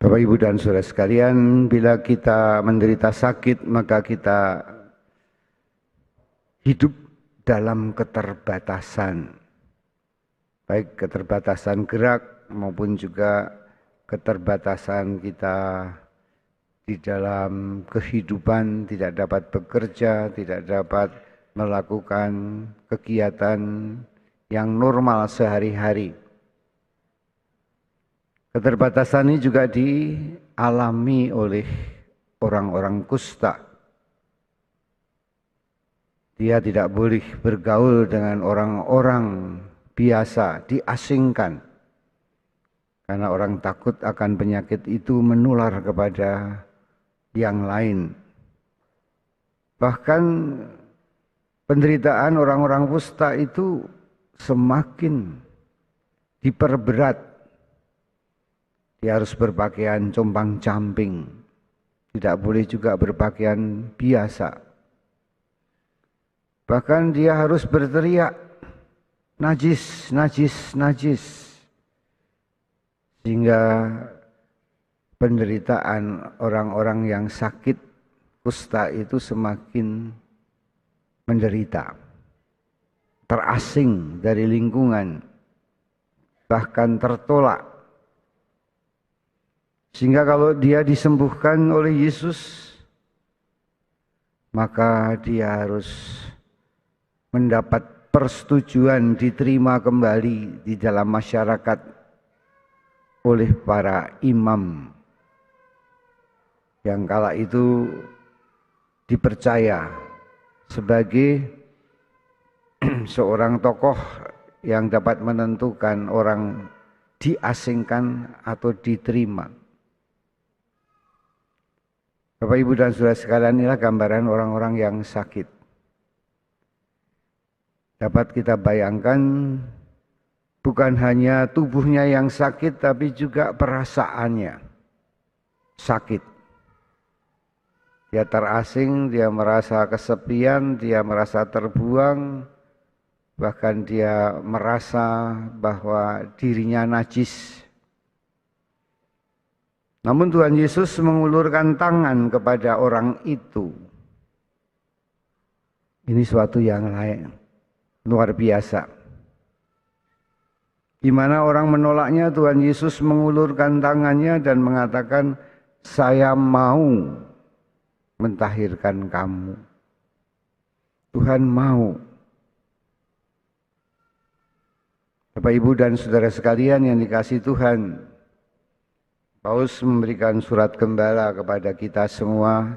Bapak, Ibu, dan saudara sekalian, bila kita menderita sakit, maka kita hidup dalam keterbatasan. Baik keterbatasan gerak maupun juga keterbatasan kita di dalam kehidupan, tidak dapat bekerja, tidak dapat melakukan kegiatan yang normal sehari-hari. Keterbatasan ini juga dialami oleh orang-orang kusta. Dia tidak boleh bergaul dengan orang-orang biasa, diasingkan. Karena orang takut akan penyakit itu menular kepada yang lain. Bahkan penderitaan orang-orang kusta itu semakin diperberat. Dia harus berpakaian compang-camping, tidak boleh juga berpakaian biasa. Bahkan dia harus berteriak, najis, najis, najis. Sehingga penderitaan orang-orang yang sakit kusta itu semakin menderita, terasing dari lingkungan, bahkan tertolak. Sehingga kalau dia disembuhkan oleh Yesus, maka dia harus mendapat persetujuan diterima kembali di dalam masyarakat oleh para imam yang kala itu dipercaya sebagai seorang tokoh yang dapat menentukan orang diasingkan atau diterima. Bapak, Ibu, dan saudara sekalian, inilah gambaran orang-orang yang sakit. Dapat kita bayangkan bukan hanya tubuhnya yang sakit, tapi juga perasaannya sakit. Dia terasing, dia merasa kesepian, dia merasa terbuang, bahkan dia merasa bahwa dirinya najis. Namun Tuhan Yesus mengulurkan tangan kepada orang itu. Ini suatu yang lain, luar biasa. Di mana orang menolaknya, Tuhan Yesus mengulurkan tangannya dan mengatakan, saya mau mentahirkan kamu. Tuhan mau. Bapak, Ibu, dan saudara sekalian yang dikasihi Tuhan, Paulus memberikan surat gembala kepada kita semua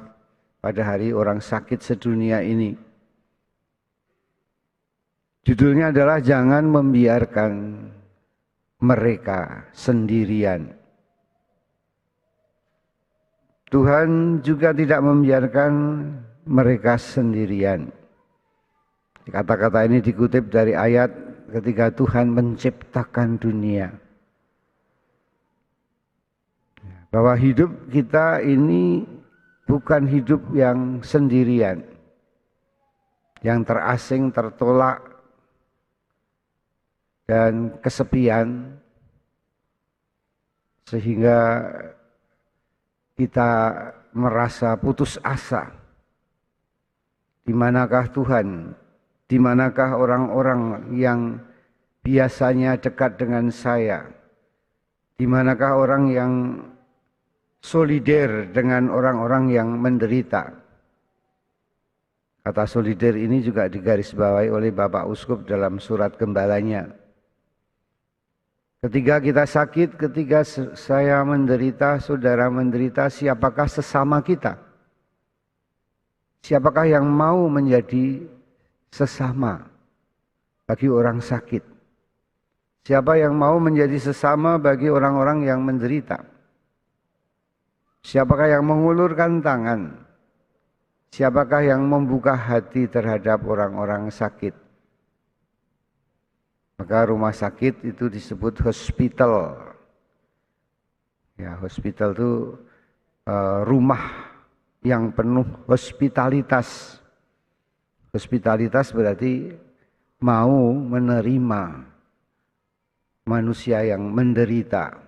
pada hari orang sakit sedunia ini. Judulnya adalah jangan membiarkan mereka sendirian. Tuhan juga tidak membiarkan mereka sendirian. Kata-kata ini dikutip dari ayat ketika Tuhan menciptakan dunia. Bahwa hidup kita ini bukan hidup yang sendirian, yang terasing, tertolak, dan kesepian, sehingga kita merasa putus asa. Di manakah Tuhan? Di manakah orang-orang yang biasanya dekat dengan saya? Di manakah orang yang solider dengan orang-orang yang menderita? Kata solider ini juga digarisbawahi oleh Bapak Uskup dalam surat gembalanya. Ketika kita sakit, ketika saya menderita, saudara menderita, siapakah sesama kita? Siapakah yang mau menjadi sesama bagi orang sakit? Siapa yang mau menjadi sesama bagi orang-orang yang menderita? Siapakah yang mengulurkan tangan? Siapakah yang membuka hati terhadap orang-orang sakit? Maka rumah sakit itu disebut hospital. Ya, hospital itu rumah yang penuh hospitalitas. Hospitalitas berarti mau menerima manusia yang menderita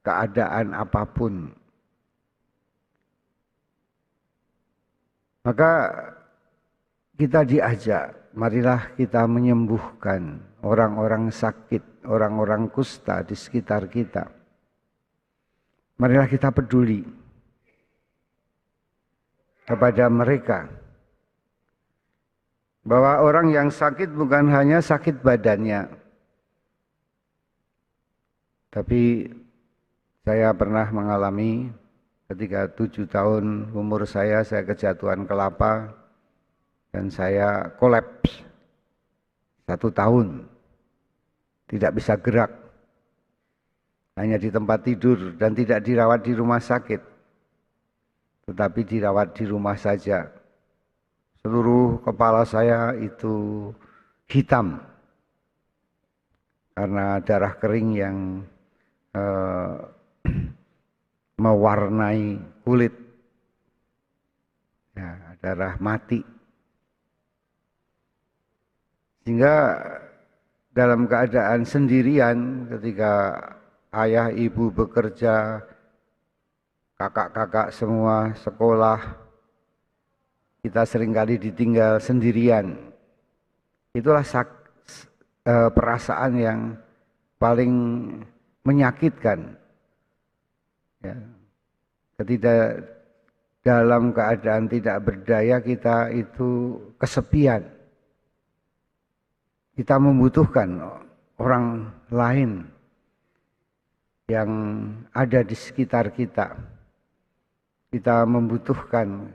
keadaan apapun. Maka kita diajak, marilah kita menyembuhkan orang-orang sakit, orang-orang kusta di sekitar kita. Marilah kita peduli kepada mereka. Bahwa orang yang sakit bukan hanya sakit badannya. Tapi saya pernah mengalami ketika 7 tahun umur saya kejatuhan kelapa dan saya kolaps 1 tahun. Tidak bisa gerak. Hanya di tempat tidur dan tidak dirawat di rumah sakit. Tetapi dirawat di rumah saja. Seluruh kepala saya itu hitam. Karena darah kering yang mewarnai kulit, ya, darah mati. Sehingga dalam keadaan sendirian ketika ayah ibu bekerja, kakak-kakak semua sekolah, kita seringkali ditinggal sendirian. Itulah perasaan yang paling menyakitkan. Ya. Ketika dalam keadaan tidak berdaya kita itu kesepian. Kita membutuhkan orang lain yang ada di sekitar kita. Kita membutuhkan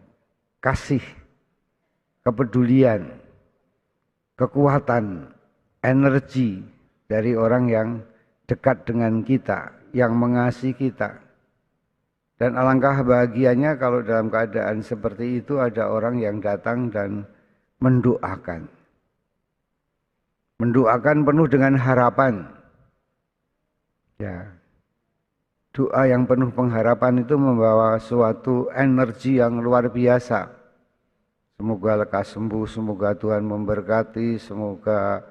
kasih, kepedulian, kekuatan, energi dari orang yang dekat dengan kita, yang mengasihi kita. Dan alangkah bahagianya kalau dalam keadaan seperti itu ada orang yang datang dan mendoakan. Mendoakan penuh dengan harapan. Ya. Doa yang penuh pengharapan itu membawa suatu energi yang luar biasa. Semoga lekas sembuh, semoga Tuhan memberkati, semoga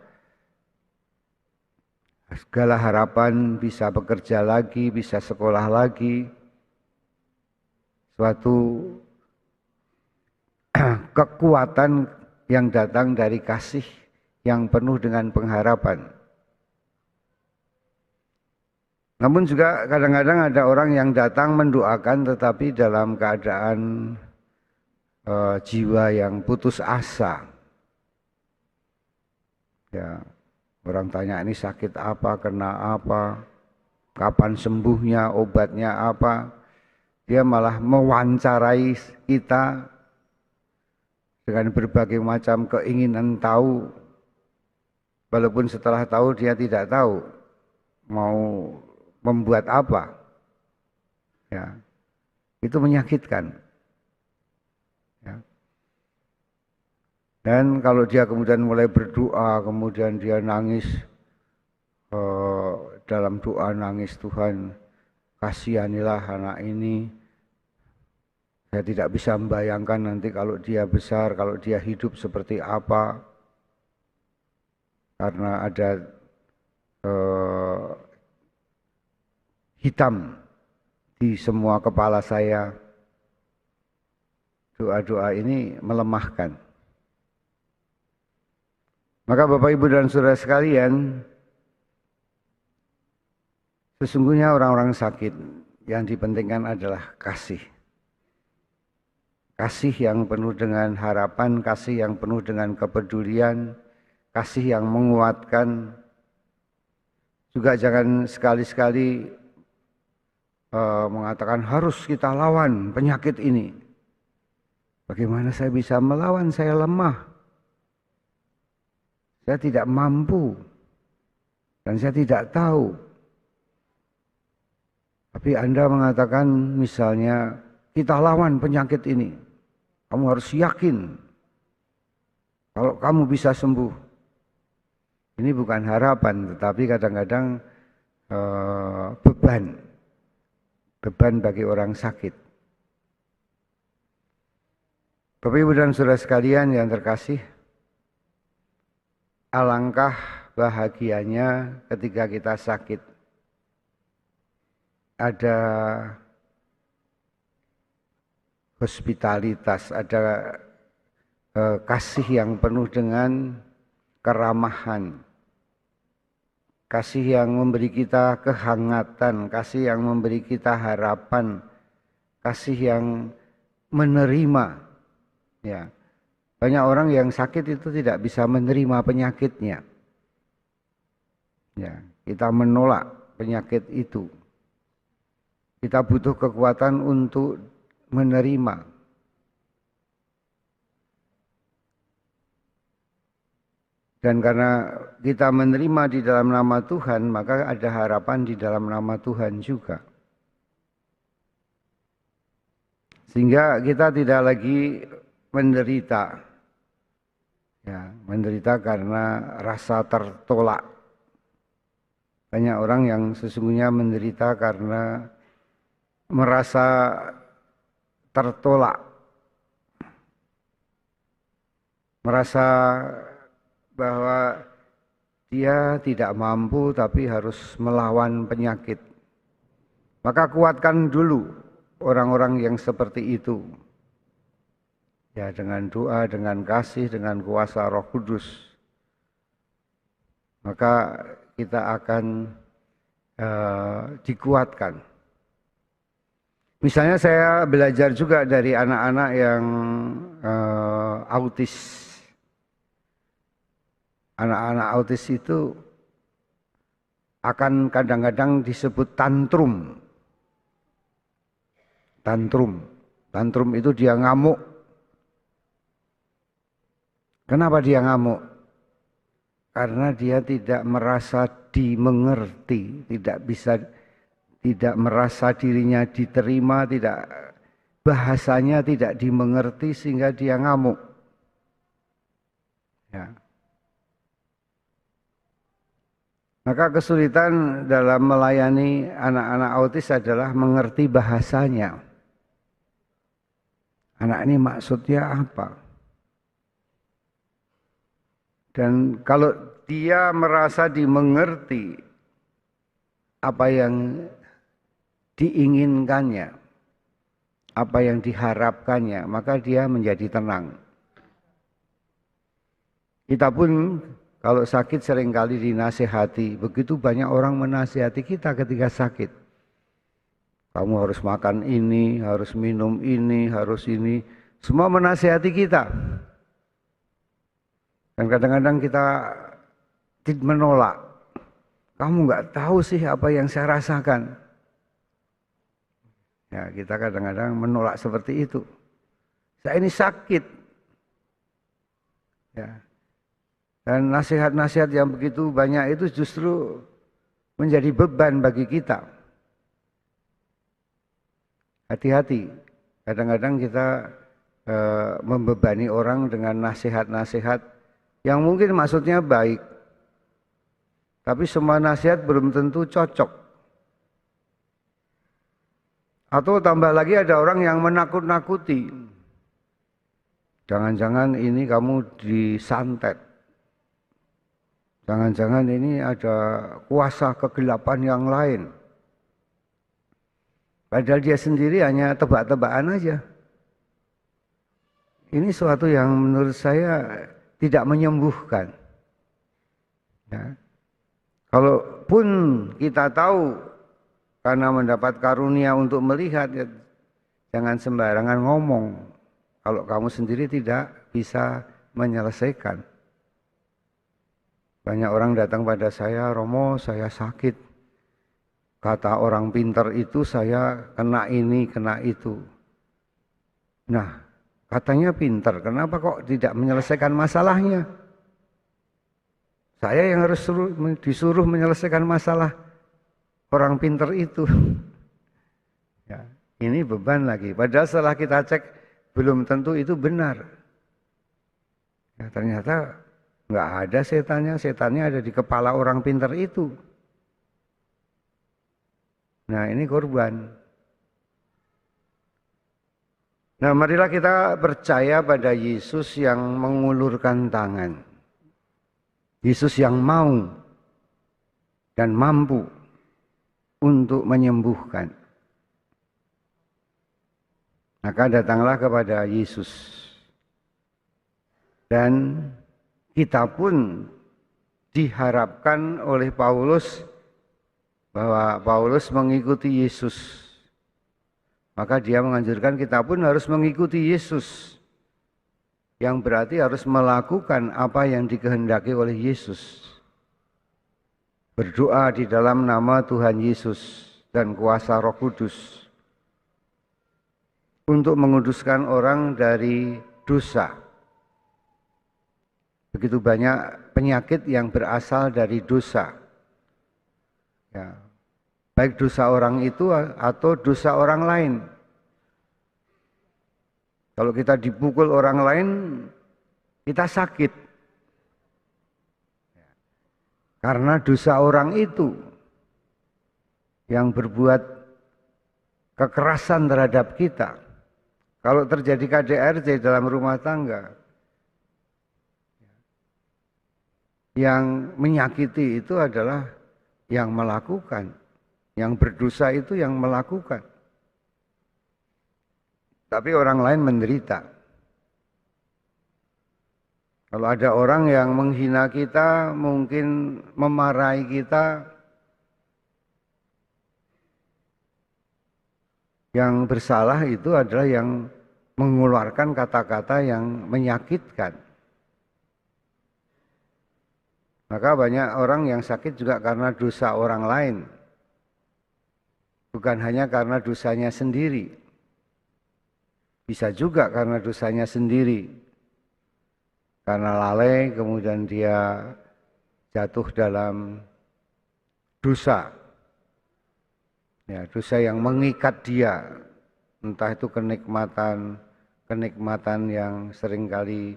segala harapan bisa bekerja lagi, bisa sekolah lagi. Suatu kekuatan yang datang dari kasih yang penuh dengan pengharapan. Namun juga kadang-kadang ada orang yang datang mendoakan tetapi dalam keadaan jiwa yang putus asa. Ya, orang tanya ini sakit apa, kena apa, kapan sembuhnya, obatnya apa. Dia malah mewawancarai kita dengan berbagai macam keinginan tahu. Walaupun setelah tahu dia tidak tahu mau membuat apa. Ya. Itu menyakitkan. Ya. Dan kalau dia kemudian mulai berdoa, kemudian dia nangis, dalam doa nangis, Tuhan kasihanilah anak ini. Saya tidak bisa membayangkan nanti kalau dia besar, kalau dia hidup seperti apa. Karena ada hitam di semua kepala saya. Doa-doa ini melemahkan. Maka Bapak Ibu dan Saudara sekalian, sesungguhnya orang-orang sakit yang dipentingkan adalah kasih. Kasih yang penuh dengan harapan, kasih yang penuh dengan kepedulian, kasih yang menguatkan. Juga jangan sekali-sekali mengatakan harus kita lawan penyakit ini. Bagaimana saya bisa melawan? Saya lemah. Saya tidak mampu. Dan saya tidak tahu. Tapi Anda mengatakan misalnya kita lawan penyakit ini. Kamu harus yakin kalau kamu bisa sembuh. Ini bukan harapan, tetapi kadang-kadang beban. Beban bagi orang sakit. Bapak Ibu dan Saudara sekalian yang terkasih, alangkah bahagianya ketika kita sakit. Ada hospitalitas, ada kasih yang penuh dengan keramahan, kasih yang memberi kita kehangatan, kasih yang memberi kita harapan, kasih yang menerima. Ya, banyak orang yang sakit itu tidak bisa menerima penyakitnya. Ya, kita menolak penyakit itu. Kita butuh kekuatan untuk menerima. Dan karena kita menerima di dalam nama Tuhan, maka ada harapan di dalam nama Tuhan juga. Sehingga kita tidak lagi menderita. Ya, menderita karena rasa tertolak. Banyak orang yang sesungguhnya menderita karena merasa tertolak. Merasa bahwa dia tidak mampu tapi harus melawan penyakit. Maka kuatkan dulu orang-orang yang seperti itu. Ya, dengan doa, dengan kasih, dengan kuasa Roh Kudus. Maka kita akan dikuatkan. Misalnya saya belajar juga dari anak-anak yang autis. Anak-anak autis itu akan kadang-kadang disebut tantrum. Tantrum itu dia ngamuk. Kenapa dia ngamuk? Karena dia tidak merasa dimengerti, tidak merasa dirinya diterima, bahasanya tidak dimengerti sehingga dia ngamuk. Ya. Maka kesulitan dalam melayani anak-anak autis adalah mengerti bahasanya. Anak ini maksudnya apa? Dan kalau dia merasa dimengerti apa yang diinginkannya, apa yang diharapkannya, maka dia menjadi tenang. Kita pun kalau sakit seringkali dinasihati, begitu banyak orang menasihati kita ketika sakit. Kamu harus makan ini, harus minum ini, harus ini. Semua menasihati kita. Dan kadang-kadang kita menolak. Kamu nggak tahu sih apa yang saya rasakan. Ya, kita kadang-kadang menolak seperti itu. Saya ini sakit. Ya. Dan nasihat-nasihat yang begitu banyak itu justru menjadi beban bagi kita. Hati-hati, kadang-kadang kita membebani orang dengan nasihat-nasihat yang mungkin maksudnya baik. Tapi semua nasihat belum tentu cocok. Atau tambah lagi ada orang yang menakut-nakuti. Jangan-jangan ini kamu disantet. Jangan-jangan ini ada kuasa kegelapan yang lain. Padahal dia sendiri hanya tebak-tebakan aja. Ini suatu yang menurut saya tidak menyembuhkan. Ya. Kalaupun kita tahu karena mendapat karunia untuk melihat, ya, jangan sembarangan ngomong. Kalau kamu sendiri tidak bisa menyelesaikan. Banyak orang datang pada saya, Romo, saya sakit. Kata orang pintar itu saya kena ini, kena itu. Nah, katanya pintar, kenapa kok tidak menyelesaikan masalahnya? Saya yang harus disuruh menyelesaikan masalah orang pintar itu. Ya, ini beban lagi. Padahal setelah kita cek, belum tentu itu benar. Ya, ternyata nggak ada setannya ada di kepala orang pintar itu. Nah, ini korban. Nah, marilah kita percaya pada Yesus yang mengulurkan tangan. Yesus yang mau dan mampu untuk menyembuhkan. Maka datanglah kepada Yesus. Dan kita pun diharapkan oleh Paulus bahwa Paulus mengikuti Yesus. Maka dia menganjurkan kita pun harus mengikuti Yesus. Yang berarti harus melakukan apa yang dikehendaki oleh Yesus. Berdoa di dalam nama Tuhan Yesus dan kuasa Roh Kudus. Untuk menguduskan orang dari dosa. Begitu banyak penyakit yang berasal dari dosa. Ya. Baik dosa orang itu atau dosa orang lain. Kalau kita dipukul orang lain, kita sakit. Karena dosa orang itu yang berbuat kekerasan terhadap kita. Kalau terjadi KDRT dalam rumah tangga, yang menyakiti itu adalah yang melakukan, yang berdosa itu yang melakukan. Tapi orang lain menderita. Kalau ada orang yang menghina kita, mungkin memarahi kita, yang bersalah itu adalah yang mengeluarkan kata-kata yang menyakitkan. Maka banyak orang yang sakit juga karena dosa orang lain. Bukan hanya karena dosanya sendiri. Bisa juga karena dosanya sendiri. Karena lalai kemudian dia jatuh dalam dosa. Ya, dosa yang mengikat dia. Entah itu kenikmatan yang seringkali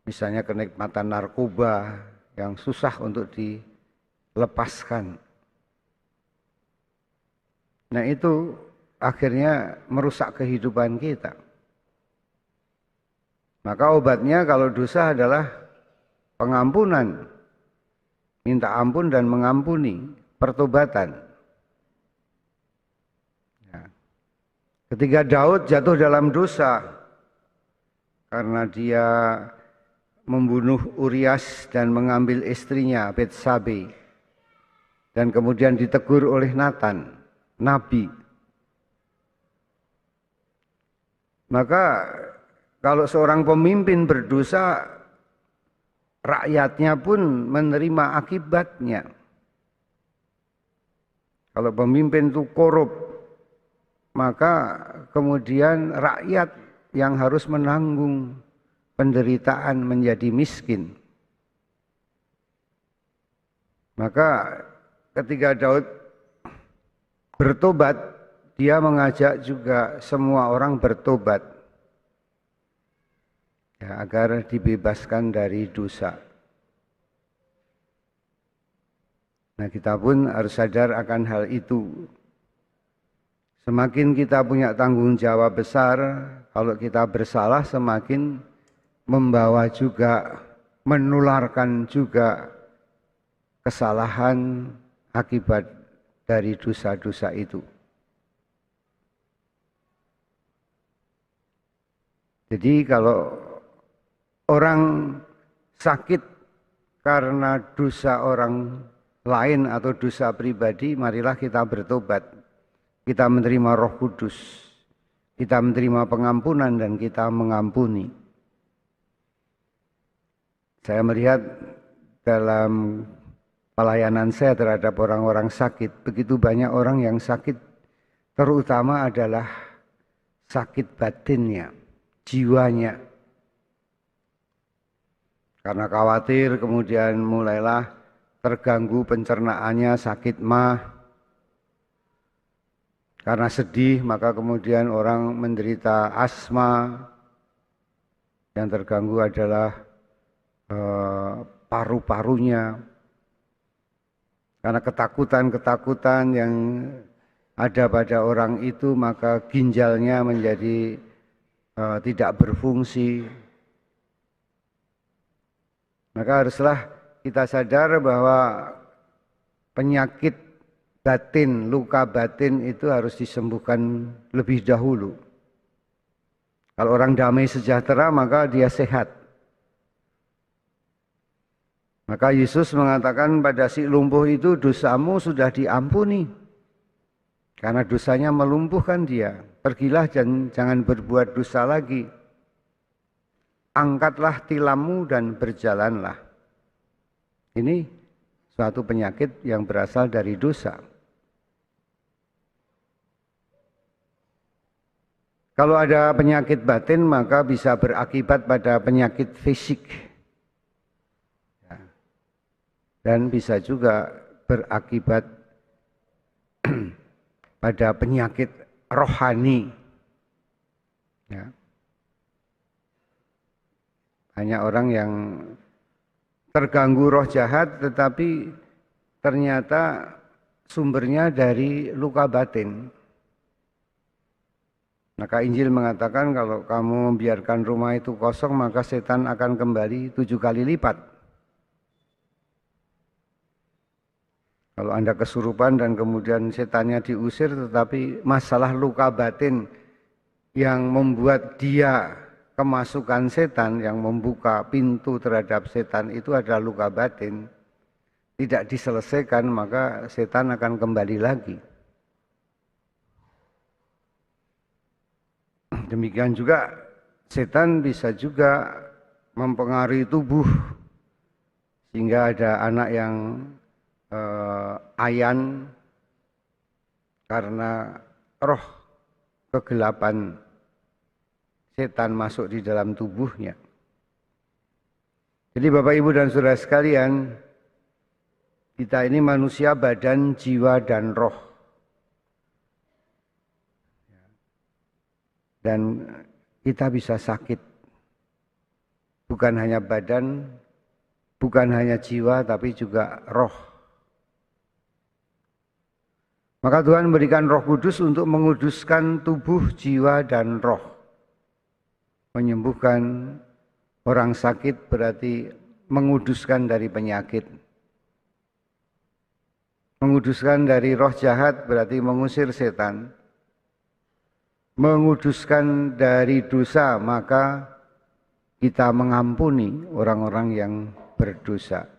misalnya kenikmatan narkoba yang susah untuk dilepaskan. Nah itu akhirnya merusak kehidupan kita. Maka obatnya kalau dosa adalah pengampunan. Minta ampun dan mengampuni, pertobatan. Ketika Daud jatuh dalam dosa karena dia membunuh Urias dan mengambil istrinya Betsabe dan kemudian ditegur oleh Nathan, nabi. Maka kalau seorang pemimpin berdosa, rakyatnya pun menerima akibatnya. Kalau pemimpin itu korup, maka kemudian rakyat yang harus menanggung penderitaan menjadi miskin. Maka ketika Daud bertobat, dia mengajak juga semua orang bertobat ya, agar dibebaskan dari dosa. Nah, kita pun harus sadar akan hal itu. Semakin kita punya tanggung jawab besar, kalau kita bersalah semakin membawa juga, menularkan juga kesalahan akibat dari dosa-dosa itu. Jadi kalau orang sakit karena dosa orang lain atau dosa pribadi, marilah kita bertobat. Kita menerima Roh Kudus, kita menerima pengampunan dan kita mengampuni. Saya melihat dalam pelayanan saya terhadap orang-orang sakit, begitu banyak orang yang sakit, terutama adalah sakit batinnya, jiwanya. Karena khawatir kemudian mulailah terganggu pencernaannya, sakit mah. Karena sedih maka kemudian orang menderita asma. Yang terganggu adalah paru-parunya. Karena ketakutan-ketakutan yang ada pada orang itu maka ginjalnya menjadi tidak berfungsi. Maka haruslah kita sadar bahwa penyakit batin, luka batin itu harus disembuhkan lebih dahulu. Kalau orang damai sejahtera maka dia sehat. Maka Yesus mengatakan pada si lumpuh itu, dosamu sudah diampuni. Karena dosanya melumpuhkan dia. Pergilah dan jangan berbuat dosa lagi. Angkatlah tilammu dan berjalanlah. Ini suatu penyakit yang berasal dari dosa. Kalau ada penyakit batin maka bisa berakibat pada penyakit fisik. Dan bisa juga berakibat pada penyakit rohani. Ya. Banyak orang yang terganggu roh jahat tetapi ternyata sumbernya dari luka batin. Maka Injil mengatakan kalau kamu membiarkan rumah itu kosong maka setan akan kembali 7 kali lipat. Kalau Anda kesurupan dan kemudian setannya diusir tetapi masalah luka batin yang membuat dia kemasukan setan, yang membuka pintu terhadap setan itu adalah luka batin, tidak diselesaikan maka setan akan kembali lagi. Demikian juga setan bisa juga mempengaruhi tubuh sehingga ada anak yang ayan karena roh kegelapan setan masuk di dalam tubuhnya. Jadi Bapak Ibu dan Saudara sekalian, kita ini manusia badan, jiwa dan roh. Dan kita bisa sakit. Bukan hanya badan, bukan hanya jiwa, tapi juga roh. Maka Tuhan memberikan Roh Kudus untuk menguduskan tubuh, jiwa, dan roh. Menyembuhkan orang sakit berarti menguduskan dari penyakit. Menguduskan dari roh jahat berarti mengusir setan. Menguduskan dari dosa, maka kita mengampuni orang-orang yang berdosa.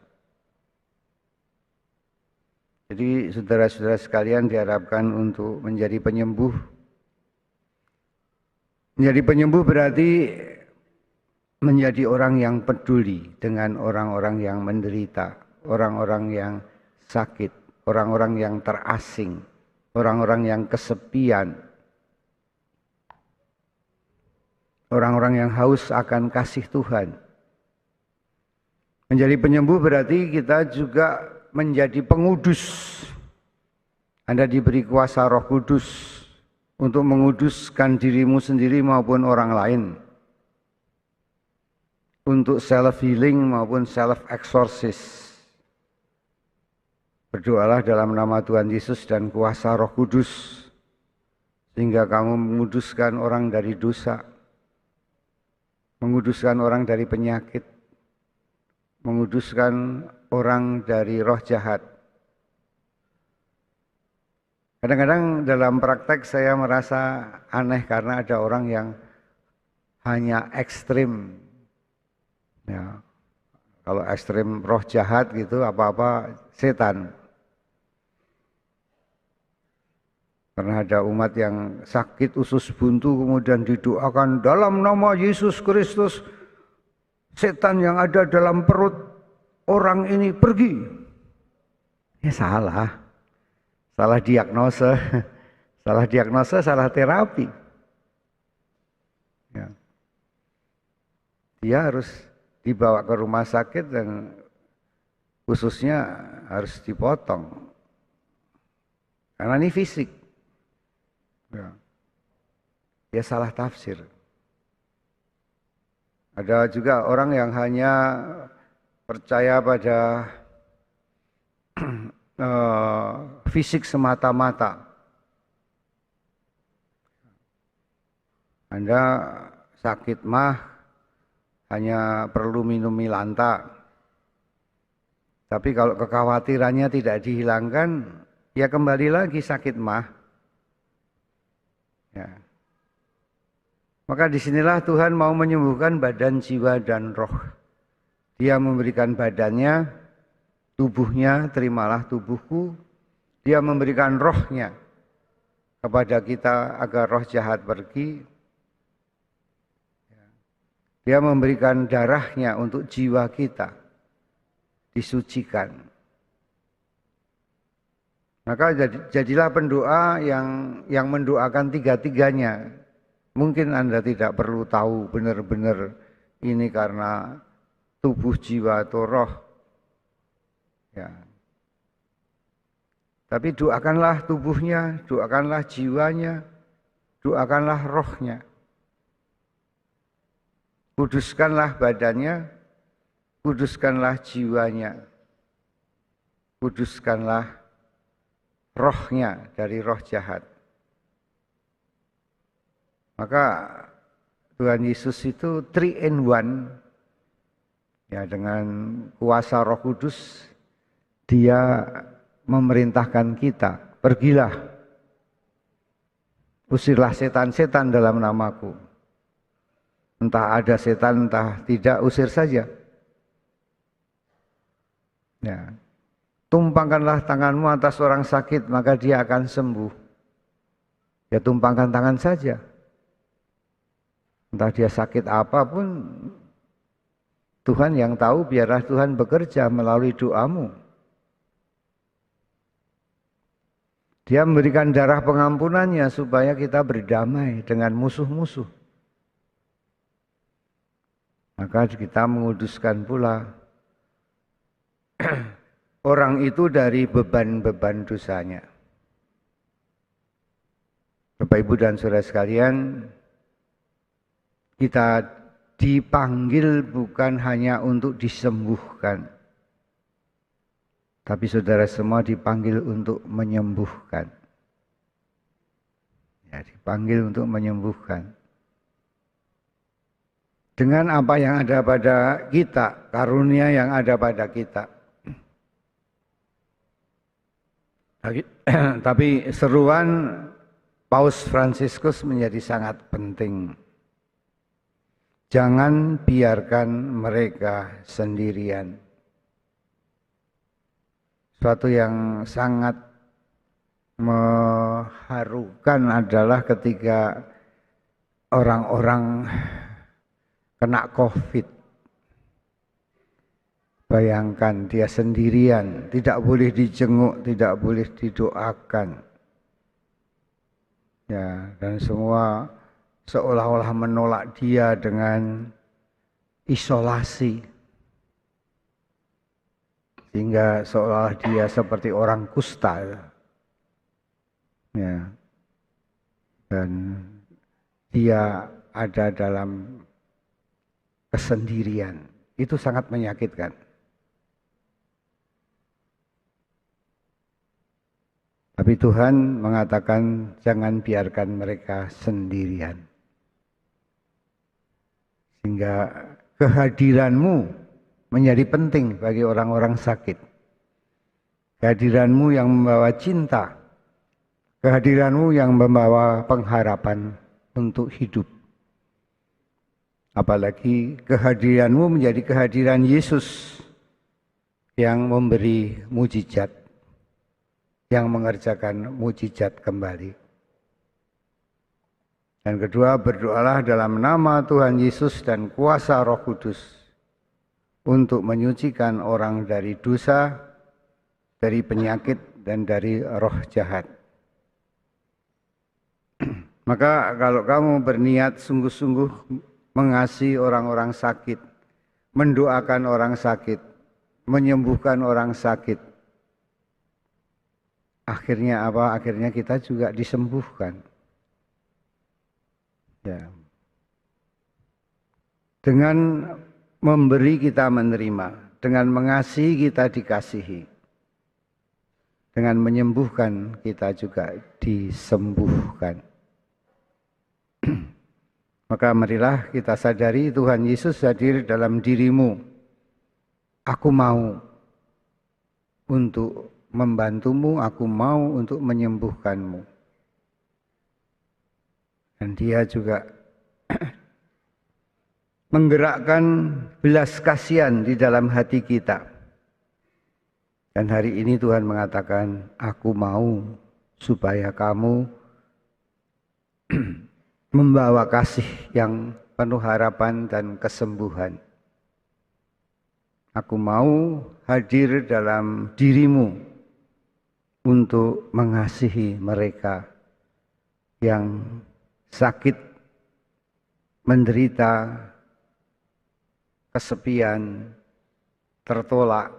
Jadi saudara-saudara sekalian diharapkan untuk menjadi penyembuh. Menjadi penyembuh berarti menjadi orang yang peduli dengan orang-orang yang menderita, orang-orang yang sakit, orang-orang yang terasing, orang-orang yang kesepian. Orang-orang yang haus akan kasih Tuhan. Menjadi penyembuh berarti kita juga menjadi pengudus. Anda diberi kuasa Roh Kudus untuk menguduskan dirimu sendiri maupun orang lain. Untuk self healing maupun self exorcist. Berdoalah dalam nama Tuhan Yesus dan kuasa Roh Kudus sehingga kamu menguduskan orang dari dosa. Menguduskan orang dari penyakit, menguduskan orang dari roh jahat. Kadang-kadang dalam praktek saya merasa aneh karena ada orang yang hanya ekstrim. Ya, kalau ekstrim roh jahat gitu apa-apa setan. Karena ada umat yang sakit usus buntu kemudian didoakan dalam nama Yesus Kristus, setan yang ada dalam perut orang ini pergi. Ya salah. Salah diagnosa. Salah diagnosa, salah terapi. Ya. Dia harus dibawa ke rumah sakit dan ususnya harus dipotong. Karena ini fisik. Ya. Dia salah tafsir. Ada juga orang yang hanya percaya pada fisik semata-mata. Anda sakit mah hanya perlu minum milanta. Tapi kalau kekhawatirannya tidak dihilangkan, ya kembali lagi sakit mah. Ya. Maka disinilah Tuhan mau menyembuhkan badan, jiwa, dan roh. Dia memberikan badannya, tubuhnya, terimalah tubuhku. Dia memberikan rohnya kepada kita agar roh jahat pergi. Dia memberikan darahnya untuk jiwa kita disucikan. Maka jadilah pendoa yang mendoakan tiga-tiganya. Mungkin Anda tidak perlu tahu benar-benar ini karena tubuh, jiwa, atau roh. Ya. Tapi doakanlah tubuhnya, doakanlah jiwanya, doakanlah rohnya. Kuduskanlah badannya, kuduskanlah jiwanya, kuduskanlah rohnya dari roh jahat. Maka Tuhan Yesus itu 3 in 1, ya, dengan kuasa Roh Kudus Dia memerintahkan kita, pergilah, usirlah setan-setan dalam namaku. Entah ada setan, entah tidak, usir saja. Ya. Tumpangkanlah tanganmu atas orang sakit, maka dia akan sembuh. Ya, tumpangkan tangan saja. Entah dia sakit apapun, Tuhan yang tahu, biarlah Tuhan bekerja melalui doamu. Dia memberikan darah pengampunannya supaya kita berdamai dengan musuh-musuh. Maka kita menguduskan pula orang itu dari beban-beban dosanya. Bapak, Ibu, dan saudara sekalian, kita dipanggil bukan hanya untuk disembuhkan, tapi saudara semua dipanggil untuk menyembuhkan. Ya, dipanggil untuk menyembuhkan. Dengan apa yang ada pada kita, karunia yang ada pada kita. Tapi seruan Paus Fransiskus menjadi sangat penting. Jangan biarkan mereka sendirian. Suatu yang sangat mengharukan adalah ketika orang-orang kena COVID. Bayangkan dia sendirian, tidak boleh dijenguk, tidak boleh didoakan. Ya, dan semua seolah-olah menolak dia dengan isolasi. Sehingga seolah dia seperti orang kusta. Ya. Dan dia ada dalam kesendirian. Itu sangat menyakitkan. Tapi Tuhan mengatakan jangan biarkan mereka sendirian. Sehingga kehadiranmu menjadi penting bagi orang-orang sakit. Kehadiranmu yang membawa cinta. Kehadiranmu yang membawa pengharapan untuk hidup. Apalagi kehadiranmu menjadi kehadiran Yesus yang memberi mujizat. Yang mengerjakan mujizat kembali. Dan kedua, berdoalah dalam nama Tuhan Yesus dan kuasa Roh Kudus untuk menyucikan orang dari dosa, dari penyakit, dan dari roh jahat. Maka kalau kamu berniat sungguh-sungguh mengasihi orang-orang sakit, mendoakan orang sakit, menyembuhkan orang sakit, akhirnya apa? Akhirnya kita juga disembuhkan. Ya. Dengan memberi kita menerima, dengan mengasihi kita dikasihi, dengan menyembuhkan kita juga disembuhkan. Maka marilah kita sadari Tuhan Yesus hadir dalam dirimu. Aku mau untuk membantumu, aku mau untuk menyembuhkanmu. Dan dia juga menggerakkan belas kasihan di dalam hati kita. Dan hari ini Tuhan mengatakan, aku mau supaya kamu membawa kasih yang penuh harapan dan kesembuhan. Aku mau hadir dalam dirimu untuk mengasihi mereka yang sakit, menderita, kesepian, tertolak,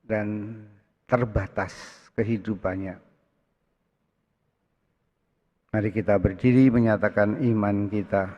dan terbatas kehidupannya. Mari kita berdiri menyatakan iman kita.